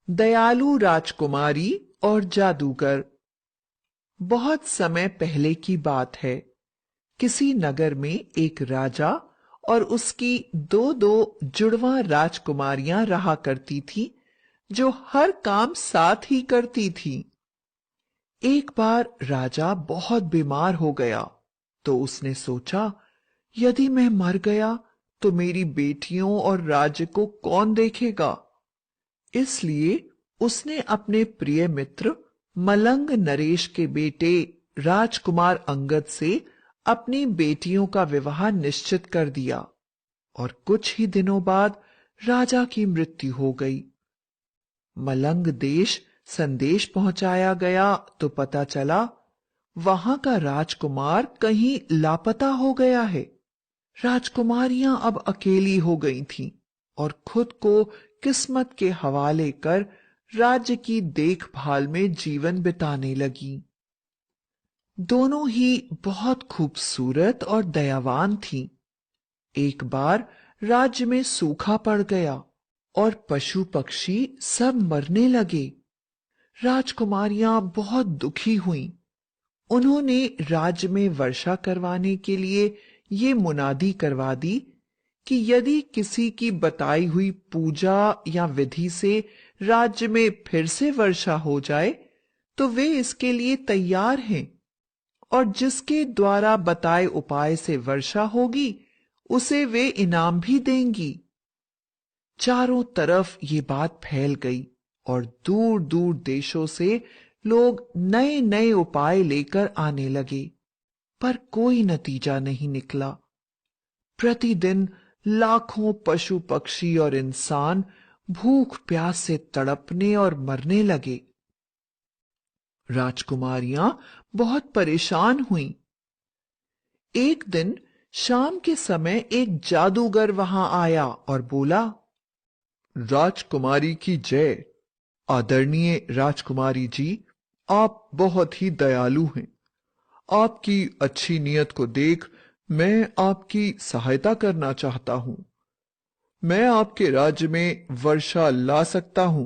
दयालु राजकुमारी और जादूगर। बहुत समय पहले की बात है। किसी नगर में एक राजा और उसकी दो दो जुड़वा राजकुमारियां रहा करती थी, जो हर काम साथ ही करती थी। एक बार राजा बहुत बीमार हो गया, तो उसने सोचा, यदि मैं मर गया तो मेरी बेटियों और राज्य को कौन देखेगा। इसलिए उसने अपने प्रिय मित्र मलंग नरेश के बेटे राजकुमार अंगद से अपनी बेटियों का विवाह निश्चित कर दिया और कुछ ही दिनों बाद राजा की मृत्यु हो गई। मलंग देश संदेश पहुंचाया गया तो पता चला वहां का राजकुमार कहीं लापता हो गया है। राजकुमारियां अब अकेली हो गई थीं और खुद को किस्मत के हवाले कर राज्य की देखभाल में जीवन बिताने लगी। दोनों ही बहुत खूबसूरत और दयावान थीं। एक बार राज्य में सूखा पड़ गया और पशु पक्षी सब मरने लगे। राजकुमारियां बहुत दुखी हुईं। उन्होंने राज्य में वर्षा करवाने के लिए ये मुनादी करवा दी कि यदि किसी की बताई हुई पूजा या विधि से राज्य में फिर से वर्षा हो जाए तो वे इसके लिए तैयार हैं, और जिसके द्वारा बताए उपाय से वर्षा होगी उसे वे इनाम भी देंगी। चारों तरफ ये बात फैल गई और दूर दूर देशों से लोग नए नए उपाय लेकर आने लगे, पर कोई नतीजा नहीं निकला। प्रतिदिन लाखों पशु पक्षी और इंसान भूख प्यास से तड़पने और मरने लगे। राजकुमारियां बहुत परेशान हुईं। एक दिन शाम के समय एक जादूगर वहां आया और बोला, राजकुमारी की जय। आदरणीय राजकुमारी जी, आप बहुत ही दयालु हैं। आपकी अच्छी नीयत को देख मैं आपकी सहायता करना चाहता हूं। मैं आपके राज्य में वर्षा ला सकता हूं,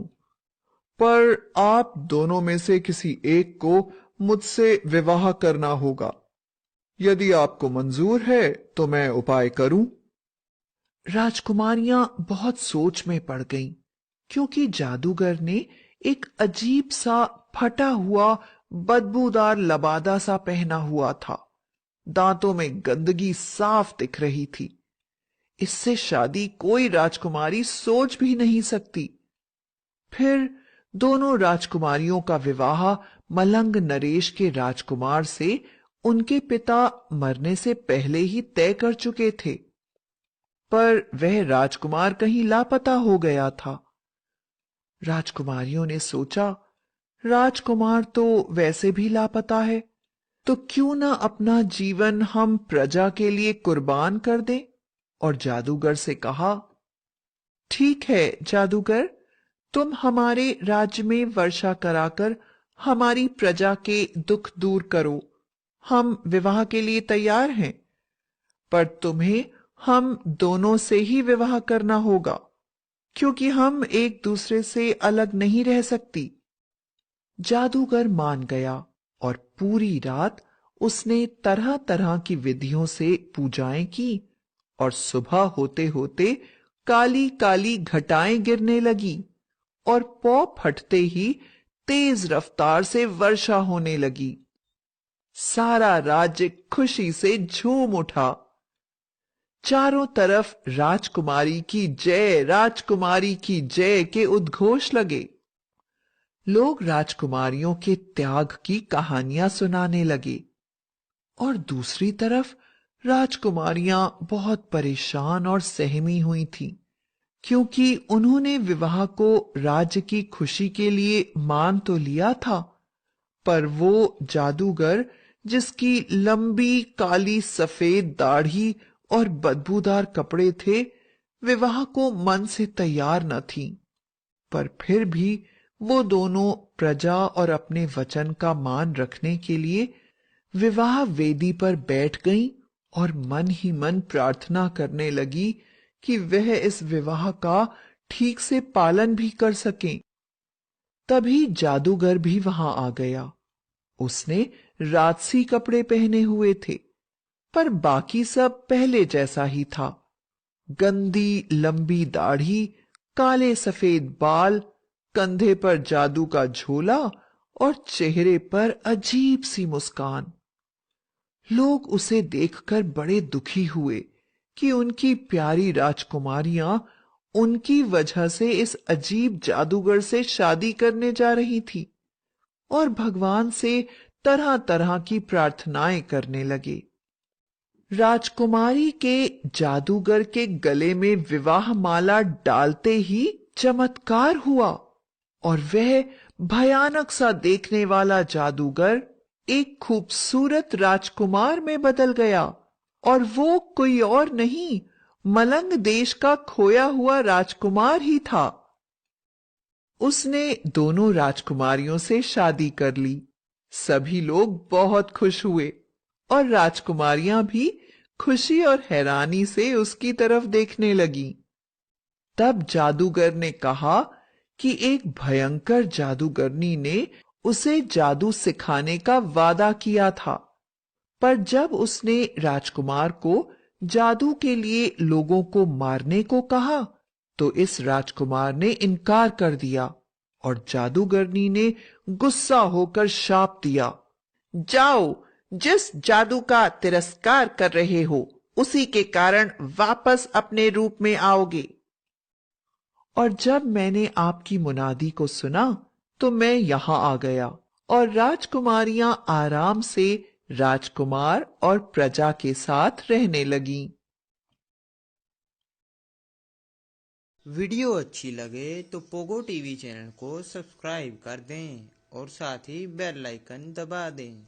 पर आप दोनों में से किसी एक को मुझसे विवाह करना होगा। यदि आपको मंजूर है तो मैं उपाय करूं। राजकुमारियां बहुत सोच में पड़ गईं, क्योंकि जादूगर ने एक अजीब सा फटा हुआ बदबूदार लबादा सा पहना हुआ था। दांतों में गंदगी साफ दिख रही थी। इससे शादी कोई राजकुमारी सोच भी नहीं सकती। फिर दोनों राजकुमारियों का विवाह मलंग नरेश के राजकुमार से उनके पिता मरने से पहले ही तय कर चुके थे, पर वह राजकुमार कहीं लापता हो गया था। राजकुमारियों ने सोचा, राजकुमार तो वैसे भी लापता है, तो क्यों ना अपना जीवन हम प्रजा के लिए कुर्बान कर दें। और जादूगर से कहा, ठीक है जादूगर, तुम हमारे राज्य में वर्षा कराकर हमारी प्रजा के दुख दूर करो। हम विवाह के लिए तैयार हैं, पर तुम्हें हम दोनों से ही विवाह करना होगा, क्योंकि हम एक दूसरे से अलग नहीं रह सकती। जादूगर मान गया और पूरी रात उसने तरह तरह की विधियों से पूजाएं की, और सुबह होते होते काली काली घटाएं गिरने लगी और पौ फटते ही तेज रफ्तार से वर्षा होने लगी। सारा राज्य खुशी से झूम उठा। चारों तरफ राजकुमारी की जय, राजकुमारी की जय के उद्घोष लगे। लोग राजकुमारियों के त्याग की कहानियां सुनाने लगे, और दूसरी तरफ राजकुमारियां बहुत परेशान और सहमी हुई थीं, क्योंकि उन्होंने विवाह को राज्य की खुशी के लिए मान तो लिया था, पर वो जादूगर जिसकी लंबी काली सफेद दाढ़ी और बदबूदार कपड़े थे, विवाह को मन से तैयार न थी। पर फिर भी वो दोनों प्रजा और अपने वचन का मान रखने के लिए विवाह वेदी पर बैठ गईं और मन ही मन प्रार्थना करने लगी कि वह इस विवाह का ठीक से पालन भी कर सकें। तभी जादूगर भी वहां आ गया। उसने राजसी कपड़े पहने हुए थे, पर बाकी सब पहले जैसा ही था। गंदी लंबी दाढ़ी, काले सफेद बाल, कंधे पर जादू का झोला और चेहरे पर अजीब सी मुस्कान। लोग उसे देखकर बड़े दुखी हुए कि उनकी प्यारी राजकुमारियां उनकी वजह से इस अजीब जादूगर से शादी करने जा रही थी, और भगवान से तरह तरह की प्रार्थनाएं करने लगे। राजकुमारी के जादूगर के गले में विवाह माला डालते ही चमत्कार हुआ, और वह भयानक सा देखने वाला जादूगर एक खूबसूरत राजकुमार में बदल गया। और वो कोई और नहीं, मलंग देश का खोया हुआ राजकुमार ही था। उसने दोनों राजकुमारियों से शादी कर ली। सभी लोग बहुत खुश हुए, और राजकुमारियां भी खुशी और हैरानी से उसकी तरफ देखने लगीं। तब जादूगर ने कहा कि एक भयंकर जादूगरनी ने उसे जादू सिखाने का वादा किया था, पर जब उसने राजकुमार को जादू के लिए लोगों को मारने को कहा, तो इस राजकुमार ने इनकार कर दिया, और जादूगरनी ने गुस्सा होकर शाप दिया, जाओ, जिस जादू का तिरस्कार कर रहे हो उसी के कारण वापस अपने रूप में आओगे। और जब मैंने आपकी मुनादी को सुना तो मैं यहां आ गया, और राजकुमारियां आराम से राजकुमार और प्रजा के साथ रहने लगीं। वीडियो अच्छी लगे तो पोगो टीवी चैनल को सब्सक्राइब कर दें और साथ ही बेल आइकन दबा दें।